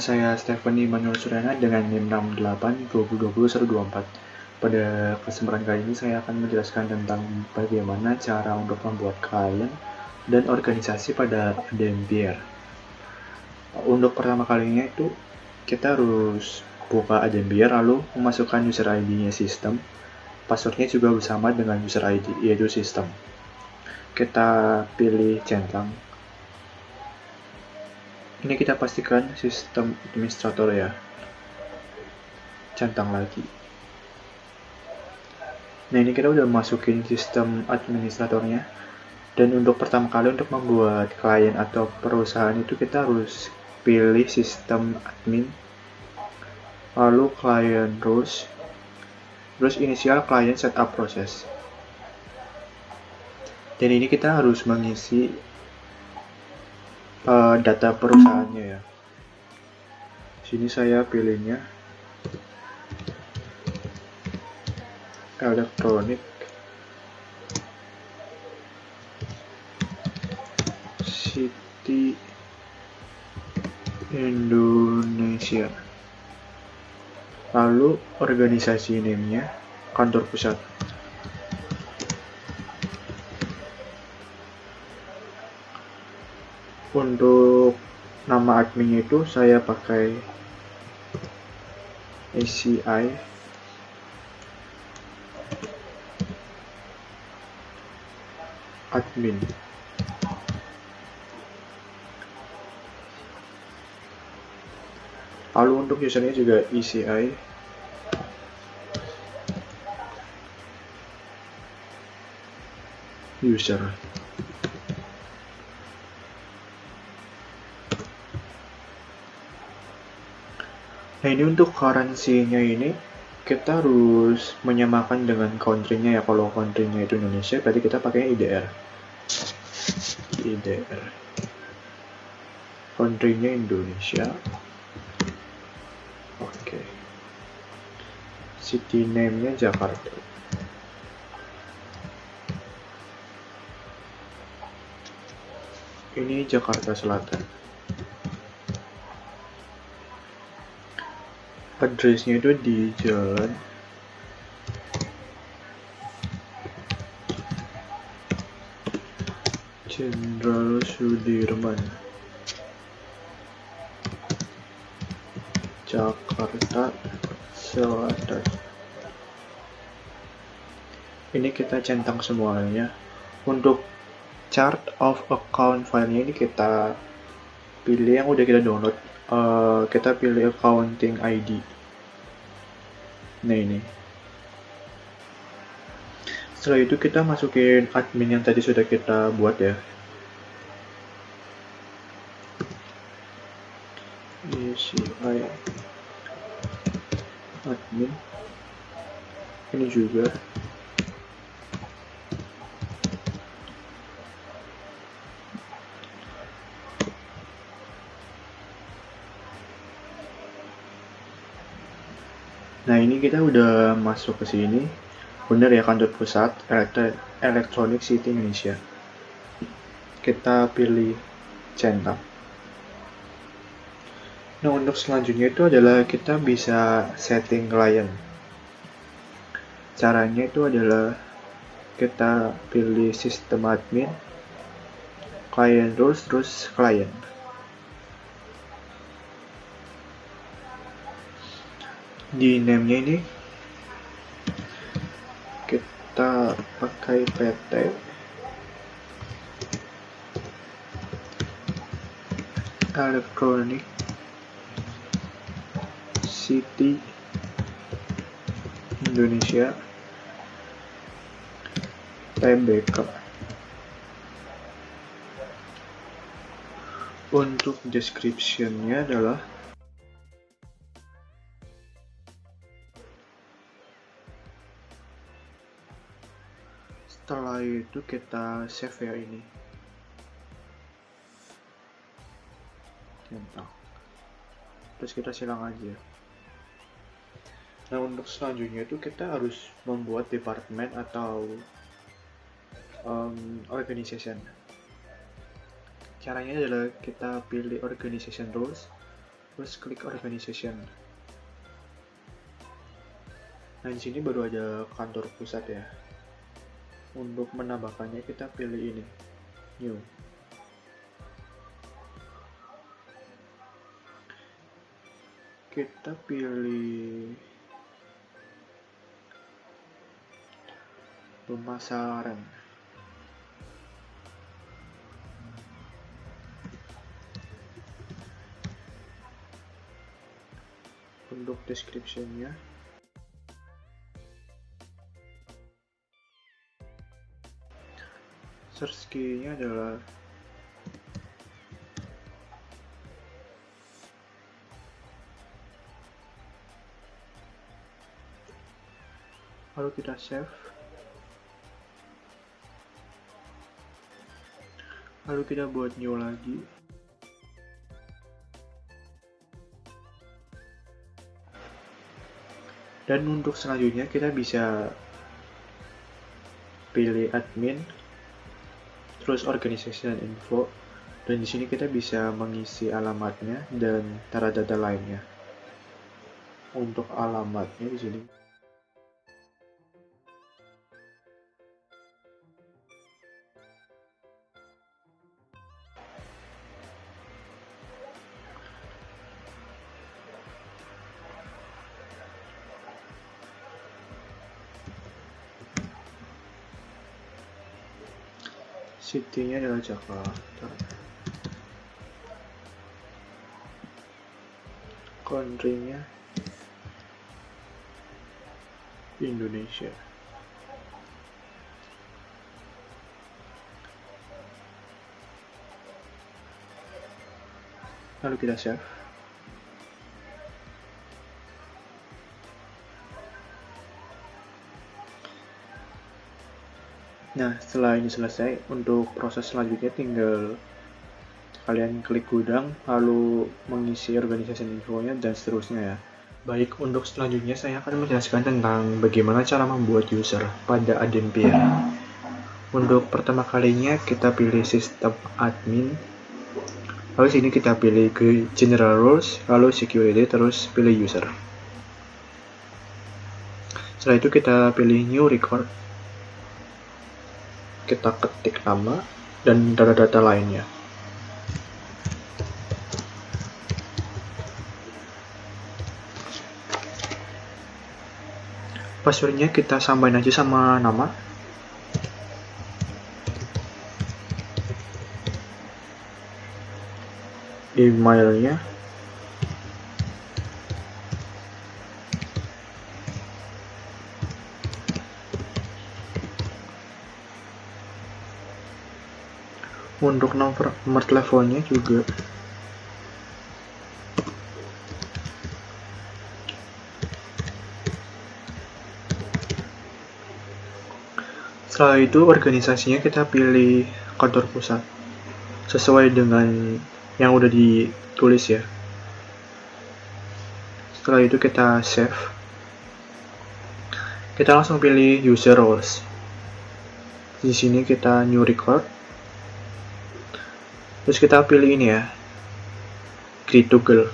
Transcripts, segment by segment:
saya Stephanie Manuel Surana dengan NIM 682020-124. Pada kesempatan kali ini saya akan menjelaskan tentang bagaimana cara untuk membuat klien dan organisasi pada Adempier. Untuk pertama kalinya itu kita harus buka Adempier lalu memasukkan user ID-nya sistem. Passwordnya juga sama dengan user ID yaitu sistem. Kita pilih centang. Ini kita pastikan sistem administrator ya. Centang lagi. Nah, ini kita udah masukin sistem administratornya. Dan untuk pertama kali untuk membuat klien atau perusahaan itu kita harus pilih sistem admin. Lalu client rules. Terus inisial client setup proses. Dan ini kita harus mengisi data perusahaannya ya. Sini saya pilihnya elektronik City Indonesia. Lalu organisasi name-nya kantor pusat. Untuk nama adminnya itu saya pakai ACI admin. Lalu untuk usernya juga ECI user. Nah, ini untuk currency-nya ini kita harus menyamakan dengan country-nya ya. Kalau country-nya itu Indonesia, berarti kita pakai IDR. IDR. Country-nya Indonesia. Oke. City name-nya Jakarta. Ini Jakarta Selatan. Address-nya itu di Jalan Jenderal Sudirman, Jakarta Selatan. Ini kita centang semuanya. Untuk chart of account filenya ini kita pilih yang udah kita download. Kita pilih accounting ID. Nah, ini. Setelah itu kita masukin admin yang tadi sudah kita buat ya. ACI admin. Ini juga. Nah, ini kita udah masuk ke sini. Bener ya, kantor pusat Electronic City Indonesia. Kita pilih centang. Nah, untuk selanjutnya itu adalah kita bisa setting client. Caranya itu adalah kita pilih sistem admin, client rules, terus client. Di name-nya ini kita pakai PT Electronic City Indonesia Tbk. Untuk description-nya adalah setelah itu kita save ya ini. Centang. Terus kita silang aja. Nah, untuk selanjutnya itu kita harus membuat departemen atau organization. Caranya adalah kita pilih organization rules, terus klik organization. Nah, di sini baru ada kantor pusat ya. Untuk menambahkannya kita pilih ini, new. Kita pilih pemasaran. Untuk description-nya search key-nya adalah lalu kita save, lalu kita buat new lagi. Dan untuk selanjutnya kita bisa pilih admin, terus organization info, dan di sini kita bisa mengisi alamatnya dan data lainnya. Untuk alamatnya di sini city-nya adalah Jakarta, country-nya Indonesia. Lalu kita save. Nah, setelah ini selesai, untuk proses selanjutnya tinggal kalian klik gudang, lalu mengisi organisasi infonya, dan seterusnya ya. Baik, untuk selanjutnya saya akan menjelaskan tentang bagaimana cara membuat user pada Adempia. Untuk pertama kalinya kita pilih sistem admin, lalu sini kita pilih ke general rules, lalu security, terus pilih user. Setelah itu kita pilih new record, kita ketik nama dan data-data lainnya. Passwordnya kita samain aja sama nama. Emailnya. Untuk nomor teleponnya juga. Setelah itu organisasinya kita pilih kantor pusat sesuai dengan yang udah ditulis ya. Setelah itu kita save. Kita langsung pilih user roles. Di sini kita new record. Terus kita pilih ini ya, create toggle.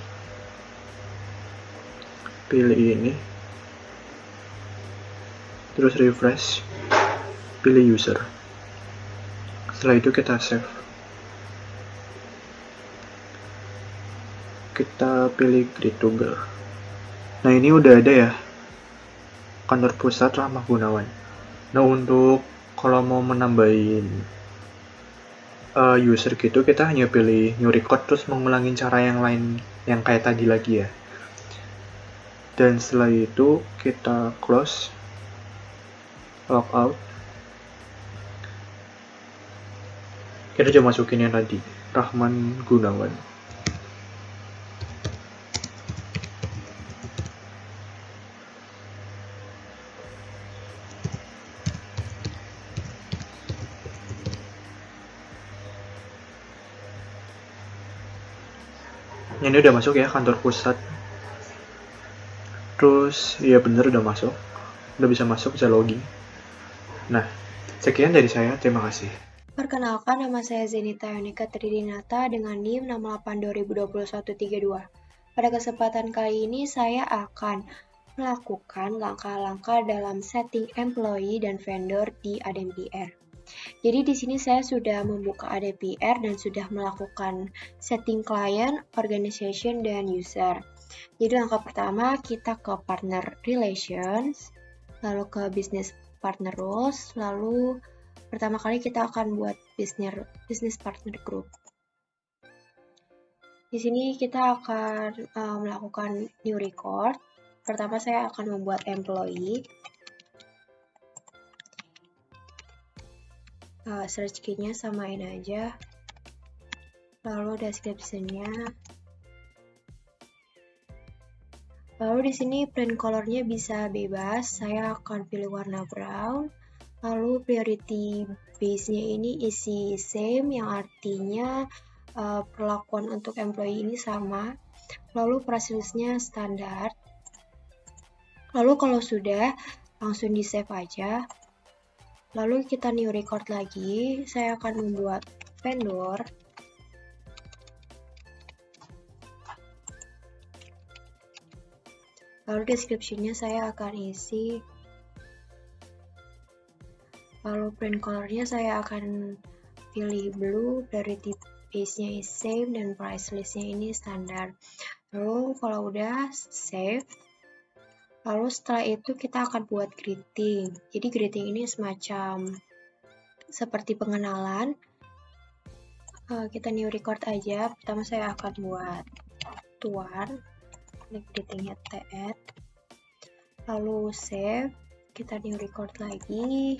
Pilih ini. Terus refresh. Pilih user. Setelah itu kita save. Kita pilih create toggle. Nah, ini udah ada ya, kantor pusat Rahmat Gunawan. Nah, untuk kalau mau menambahin user gitu, kita hanya pilih new record terus mengulangi cara yang lain yang kayak tadi lagi ya. Dan setelah itu kita close, logout. Kita udah masukin yang tadi, Rahman Gunawan. Ini udah masuk ya, kantor pusat. Terus ya bener udah masuk, udah bisa masuk, bisa login. Nah, sekian dari saya, terima kasih. Perkenalkan, nama saya Zenita Yonika Tridinata dengan NIM 68 202132. Pada kesempatan kali ini saya akan melakukan langkah-langkah dalam setting employee dan vendor di ADMPR. Jadi di sini saya sudah membuka ADMPR dan sudah melakukan setting client, organization, dan user. Jadi langkah pertama kita ke partner relations, lalu ke business partner rules, lalu pertama kali kita akan buat business partner group. Di sini kita akan melakukan new record. Pertama saya akan membuat employee. Search key-nya samain aja. Lalu description-nya. Lalu di sini print color-nya bisa bebas. Saya akan pilih warna brown. Lalu priority base-nya ini isi same, yang artinya perlakuan untuk employee ini sama. Lalu price list-nya standar. Lalu kalau sudah, langsung di save aja. Lalu kita new record lagi. Saya akan membuat vendor. Lalu description-nya saya akan isi. Lalu print color-nya saya akan pilih blue, priority base-nya is same, dan price list-nya ini standar. Lalu kalau udah, save. Lalu setelah itu kita akan buat greeting. Jadi greeting ini semacam seperti pengenalan. Kita new record aja. Pertama saya akan buat tuan. Klik greetingnya TR. Lalu save. Kita new record lagi.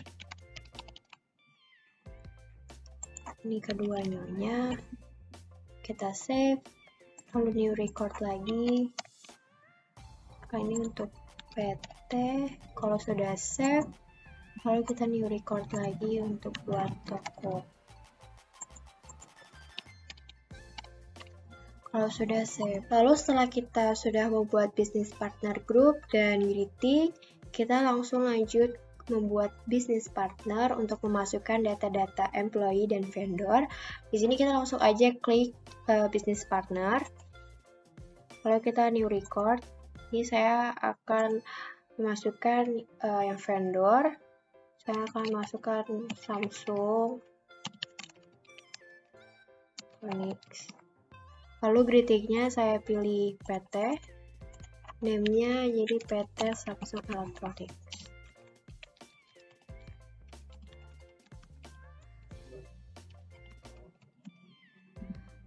Ini kedua new-nya. Kita save. Lalu new record lagi. Ini untuk PT. Kalau sudah save, lalu kita new record lagi untuk buat toko. Kalau sudah save. Lalu setelah kita sudah membuat business partner group dan greeting, kita langsung lanjut membuat business partner untuk memasukkan data-data employee dan vendor. Di sini kita langsung aja klik business partner. Lalu kita new record. Ini saya akan memasukkan yang vendor. Saya akan masukkan Samsung, Phoenix. Lalu greeting-nya saya pilih PT. Name-nya jadi PT Samsung Electronics.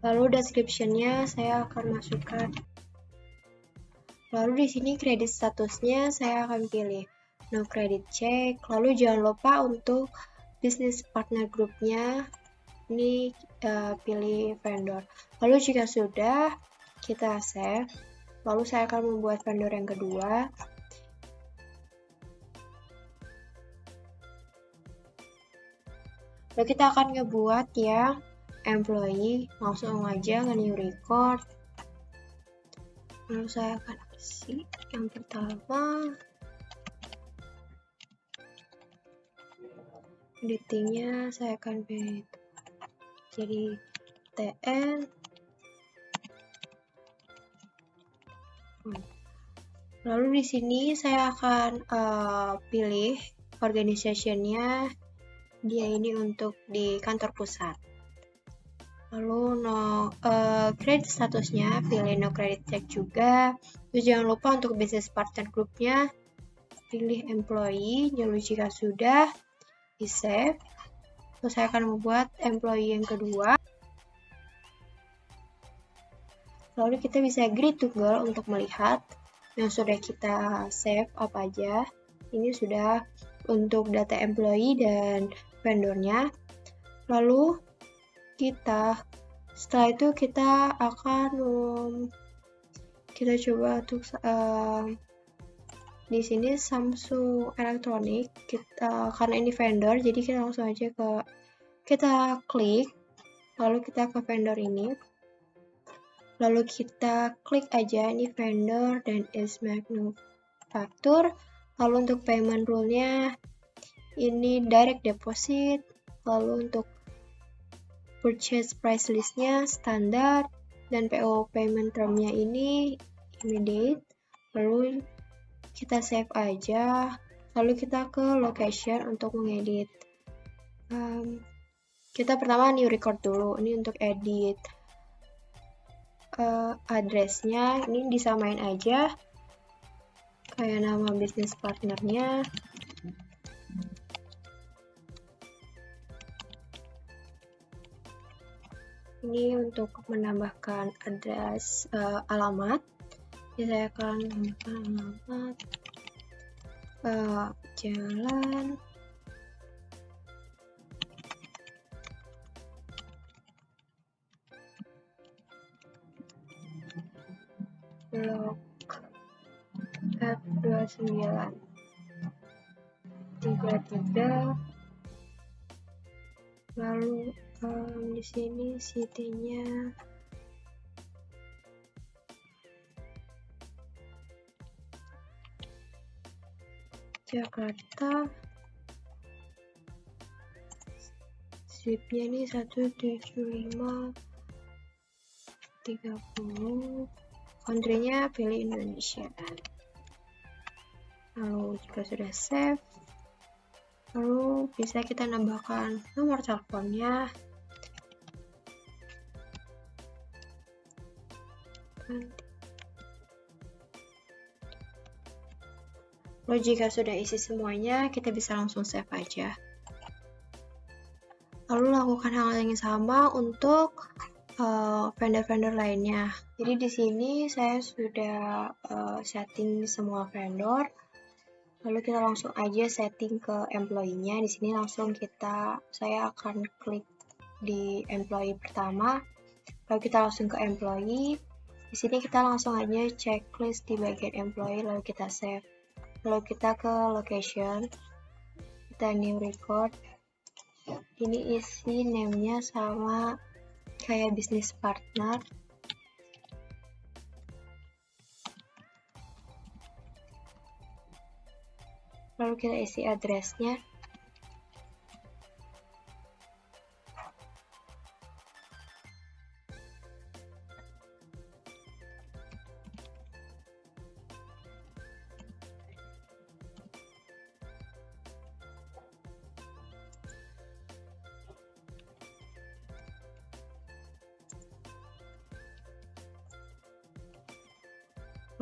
Lalu description-nya saya akan masukkan. Lalu di sini kredit statusnya saya akan pilih no credit check. Lalu jangan lupa untuk business partner group-nya ini pilih vendor. Lalu jika sudah, kita save. Lalu saya akan membuat vendor yang kedua. Lalu kita akan ngebuat ya employee, langsung aja nge-new record. Lalu saya akan isi yang pertama. Editingnya saya akan pilih jadi TN. Lalu di sini saya akan pilih organization-nya, dia ini untuk di kantor pusat. Lalu credit statusnya pilih no credit check juga. Terus jangan lupa untuk business partner group-nya pilih employee. Lalu jika sudah di save. Terus saya akan membuat employee yang kedua. Lalu kita bisa agree to goal untuk melihat yang sudah kita save apa aja. Ini sudah untuk data employee dan vendornya. Lalu setelah itu kita akan kita coba untuk di sini Samsung Electronics, karena ini vendor, jadi kita langsung aja kita klik, lalu kita ke vendor ini, lalu kita klik aja ini vendor dan is manufacturer. Lalu untuk payment rule-nya ini direct deposit. Lalu untuk purchase price list-nya standar. dan PO payment termnya ini immediate. Lalu kita save aja, lalu kita ke location untuk mengedit. Kita pertama new record dulu, ini untuk edit addressnya, ini disamain aja kayak nama bisnis partnernya. Ini untuk menambahkan address alamat. Jadi saya akan menambahkan alamat jalan blok F29 33. Lalu di sini city-nya Jakarta, zip-nya ini 17530, country-nya pilih Indonesia. Lalu jika sudah save, lalu bisa kita nambahkan nomor teleponnya. Lalu jika sudah isi semuanya, kita bisa langsung save aja. Lalu lakukan hal yang sama untuk vendor-vendor lainnya. Jadi di sini saya sudah setting semua vendor. Lalu kita langsung aja setting ke employee-nya. Di sini langsung saya akan klik di employee pertama. Lalu kita langsung ke employee. Di sini kita langsung aja checklist di bagian employee, lalu kita save. Lalu kita ke location, kita new record. Ini isi name-nya sama kayak bisnis partner. Lalu kita isi address-nya.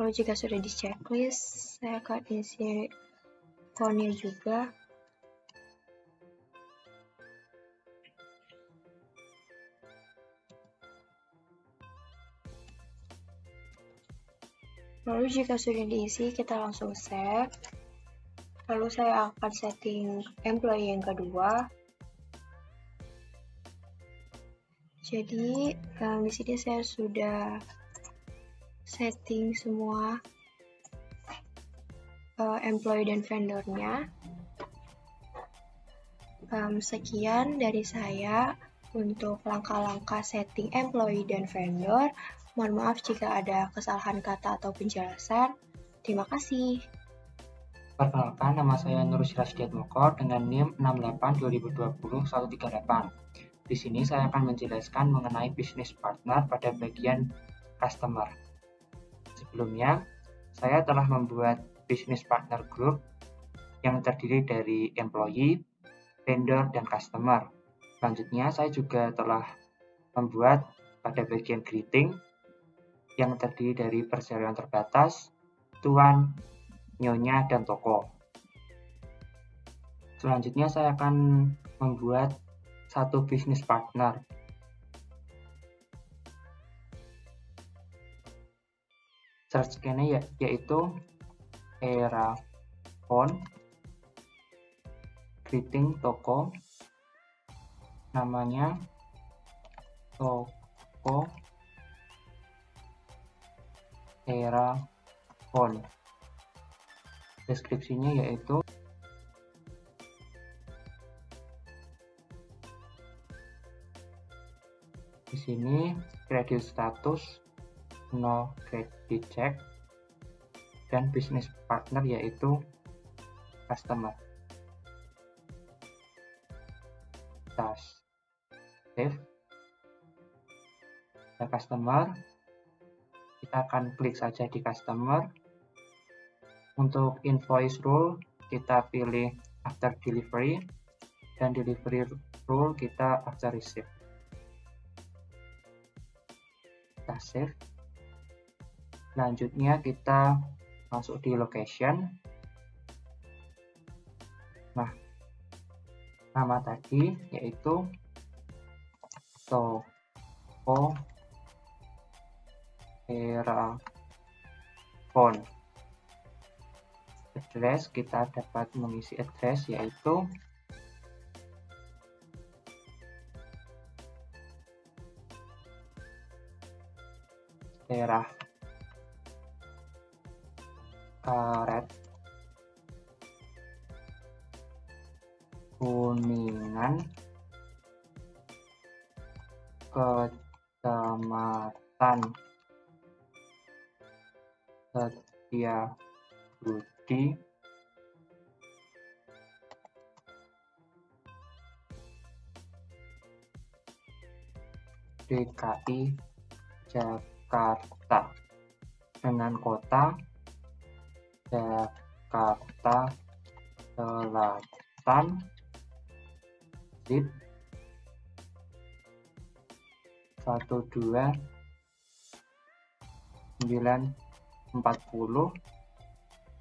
Lalu jika sudah di checklist, saya akan isi phone-nya juga. Lalu jika sudah diisi, kita langsung save. Lalu saya akan setting employee yang kedua. Jadi di sini saya sudah setting semua employee dan vendornya. Sekian dari saya untuk langkah-langkah setting employee dan vendor. Mohon maaf jika ada kesalahan kata atau penjelasan. Terima kasih. Perkenalkan, nama saya Nur Syirasdiatmoko dengan NIM 682020-138. Di sini saya akan menjelaskan mengenai bisnis partner pada bagian customer. Sebelumnya, saya telah membuat bisnis partner group yang terdiri dari employee, vendor, dan customer. Selanjutnya, saya juga telah membuat pada bagian greeting yang terdiri dari perseroan terbatas, tuan, nyonya, dan toko. Selanjutnya saya akan membuat satu bisnis partner. Search key-nya yaitu era phone, greeting toko, namanya toko era phone. Deskripsinya yaitu di sini credit status no credit check dan bisnis partner yaitu customer. Kita save. Pada customer, kita akan klik saja di customer. Untuk invoice rule, kita pilih after delivery, dan delivery rule kita after receive. Kita save. Selanjutnya kita masuk di location. Nah, nama tadi yaitu toko Erafone. Address, kita dapat mengisi address yaitu daerah Karet, Kuningan, Kecamatan Setiabudi, DKI Jakarta, dengan kota Jakarta Selatan, zip 12940,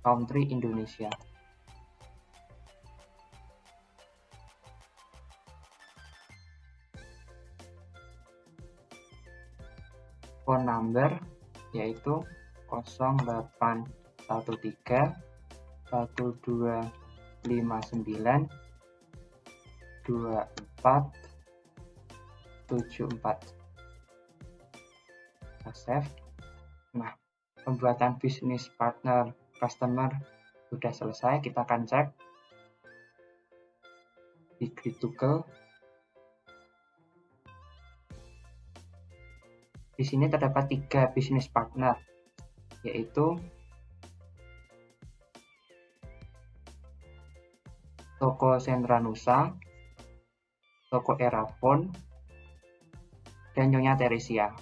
country Indonesia. Phone number yaitu 0813 1259 2474. Kita save. Nah, pembuatan bisnis partner customer sudah selesai. Kita akan cek di Google. Di sini terdapat 3 bisnis partner, yaitu Toko Sentra Nusa, Toko Erafone, dan Nyonya Teresia.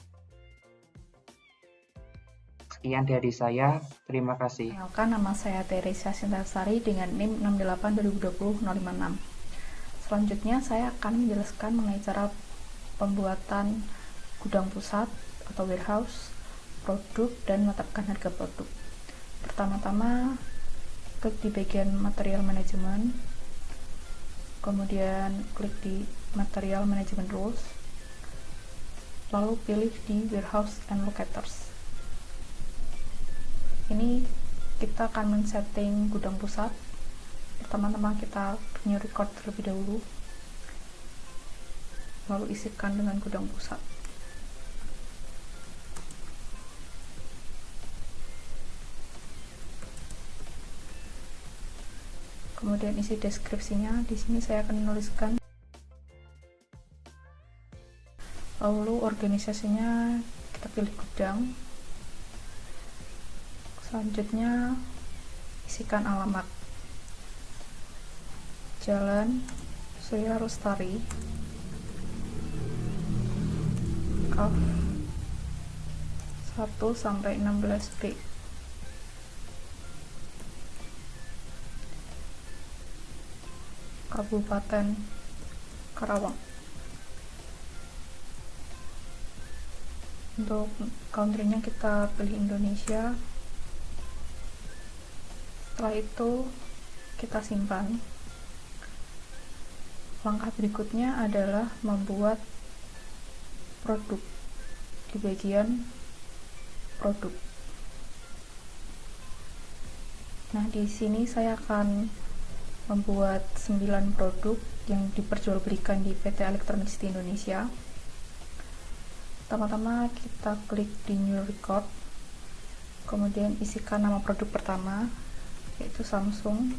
Sekian dari saya, terima kasih. Perkenalkan, nama saya Teresia Sintasari dengan NIM 68202056. Selanjutnya saya akan menjelaskan mengenai cara pembuatan gudang pusat atau warehouse, produk, dan menetapkan harga produk. Pertama-tama klik di bagian material management, kemudian klik di material management rules, lalu pilih di warehouse and locators. Ini kita akan men-setting gudang pusat. Pertama-tama kita new record terlebih dahulu, lalu isikan dengan gudang pusat. Kemudian isi deskripsinya. Di sini saya akan menuliskan. Lalu organisasinya kita pilih gudang. Selanjutnya isikan alamat. Jalan Surya Lestari, Kaf 1-16B. Kabupaten Karawang. Untuk country-nya kita pilih Indonesia. Setelah itu kita simpan. Langkah berikutnya adalah membuat produk di bagian produk. Nah, di sini saya akan membuat 9 produk yang diperjualbelikan di PT Elektronik City Indonesia. Pertama-tama kita klik di new record, kemudian isikan nama produk pertama, yaitu Samsung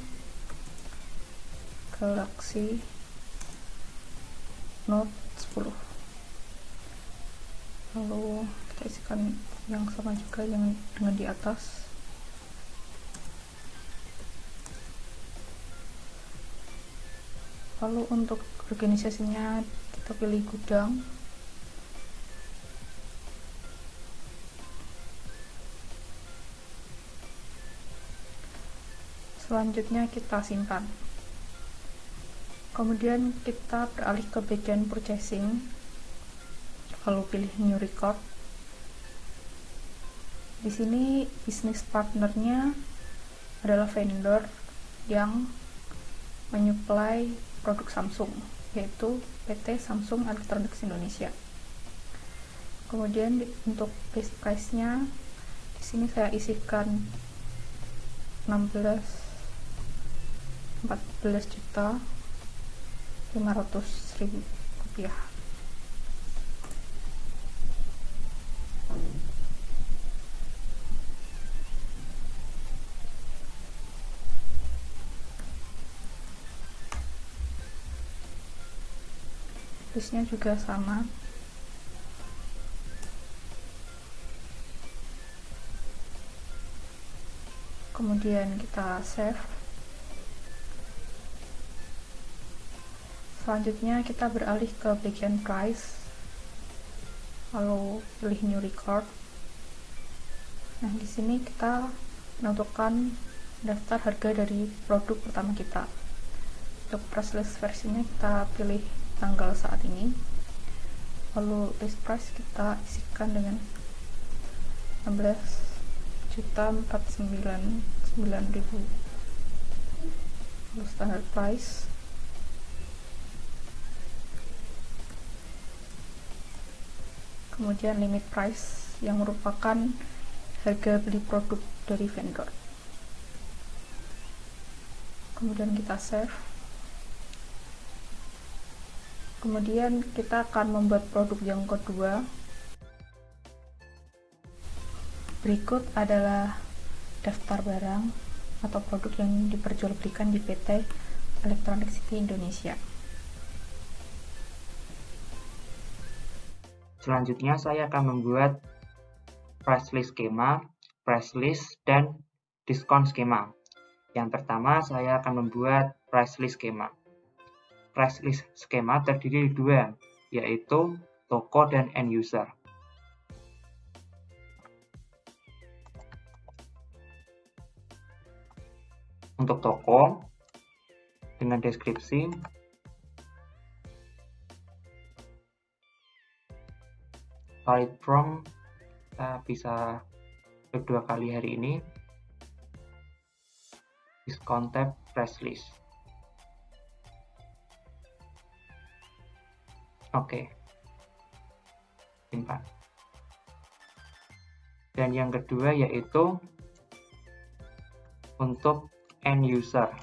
Galaxy Note 10. Lalu kita isikan yang sama juga yang dengan di atas. Lalu untuk organisasinya kita pilih gudang. Selanjutnya kita simpan. Kemudian kita beralih ke bagian purchasing, lalu pilih new record. Di sini bisnis partnernya adalah vendor yang menyuplai produk Samsung, yaitu PT Samsung Electronics Indonesia. Kemudian untuk base price-nya di sini saya isikan 14 juta 500.000 rupiah. Bisnya juga sama. Kemudian kita save. Selanjutnya kita beralih ke bagian price, lalu pilih new record. Nah, di sini kita menentukan daftar harga dari produk pertama kita. Untuk price list versinya kita pilih tanggal saat ini, lalu list price kita isikan dengan 16.499.000. Lalu standard price, kemudian limit price yang merupakan harga beli produk dari vendor. Kemudian kita save. Kemudian kita akan membuat produk yang kedua. Berikut adalah daftar barang atau produk yang diperjualbelikan di PT Electronic City Indonesia. Selanjutnya saya akan membuat price list skema, price list, dan diskon skema. Yang pertama saya akan membuat price list skema. Price list skema terdiri dari dua, yaitu toko dan end user. Untuk toko, dengan deskripsi, valid from, kita bisa klik 2 kali hari ini, discount tab price list. Oke, simpan. Dan yang kedua yaitu untuk end user.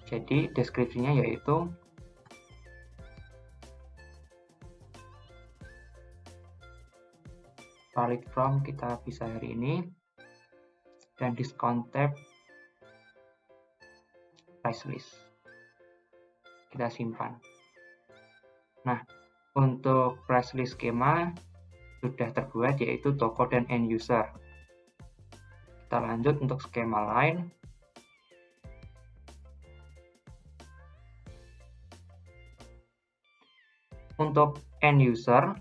Jadi deskripsinya yaitu valid from, kita bisa hari ini, dan discount tab price list. Kita simpan. Nah, untuk price list skema sudah terbuat, yaitu toko dan end user. Kita lanjut untuk skema lain. Untuk end user,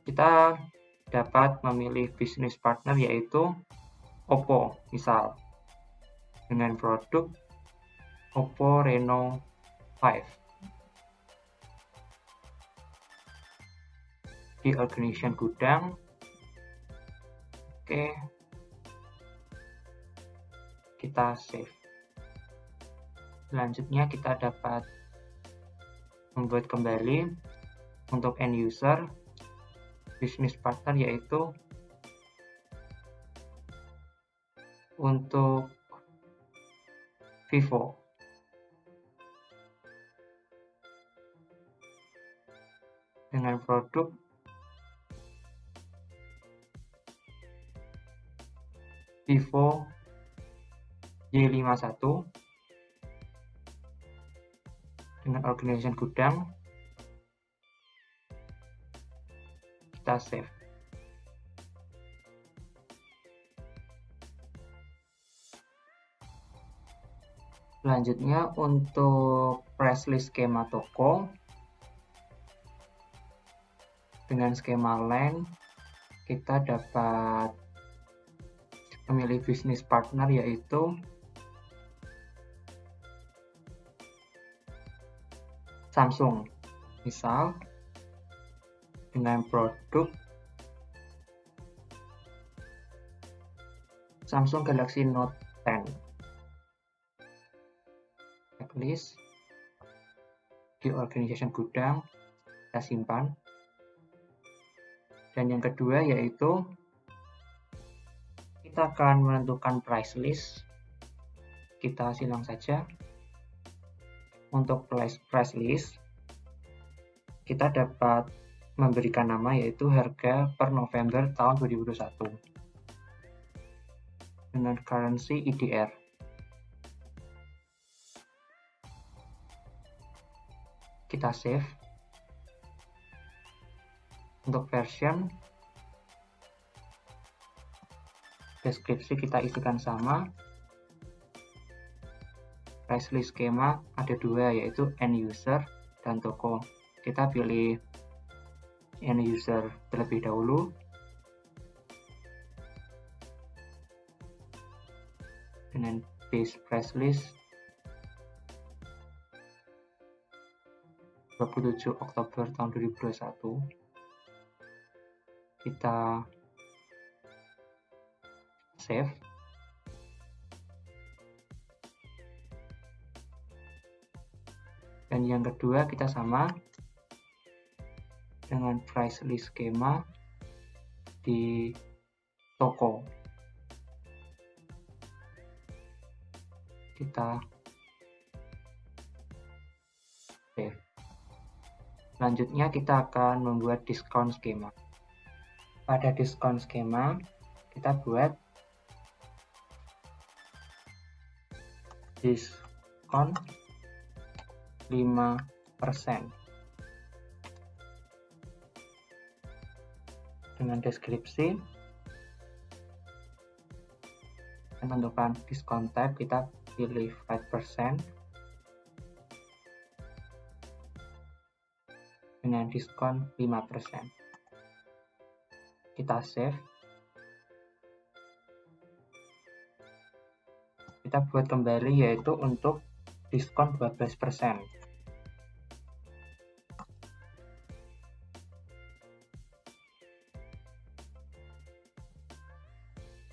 kita dapat memilih bisnis partner yaitu Oppo, misal dengan produk Oppo Reno 5. Di organization gudang, oke, kita save. Selanjutnya kita dapat membuat kembali untuk end user, bisnis partner yaitu untuk Vivo. Dengan produk Vivo Y51 dengan organization gudang, kita save. Selanjutnya untuk price list skema toko dengan skema line kita dapat memilih bisnis partner, yaitu Samsung. Misal dengan produk Samsung Galaxy Note 10. Checklist di organization gudang, kita simpan. Dan yang kedua yaitu kita akan menentukan price list. Kita silang saja. Untuk price list, kita dapat memberikan nama yaitu harga per November tahun 2021 dengan currency IDR. Kita save. Untuk version, deskripsi kita isikan sama. Price list skema ada dua, yaitu end user dan toko. Kita pilih end user terlebih dahulu. Dengan base price list 27 Oktober tahun 2021. Kita save. Dan yang kedua kita sama dengan price list skema di toko. Kita save. Selanjutnya kita akan membuat diskon skema. Pada diskon skema kita buat diskon 5% dengan deskripsi. Menentukan diskon type, kita pilih 5% dengan diskon 5%. Kita save. Kita buat kembali yaitu untuk diskon 12%.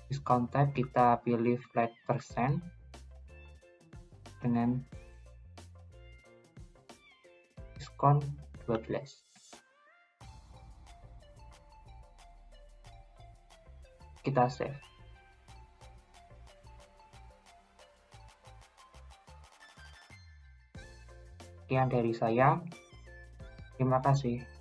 Diskon type kita pilih flat persen dengan diskon 12. Kita save. Sekian dari saya. Terima kasih.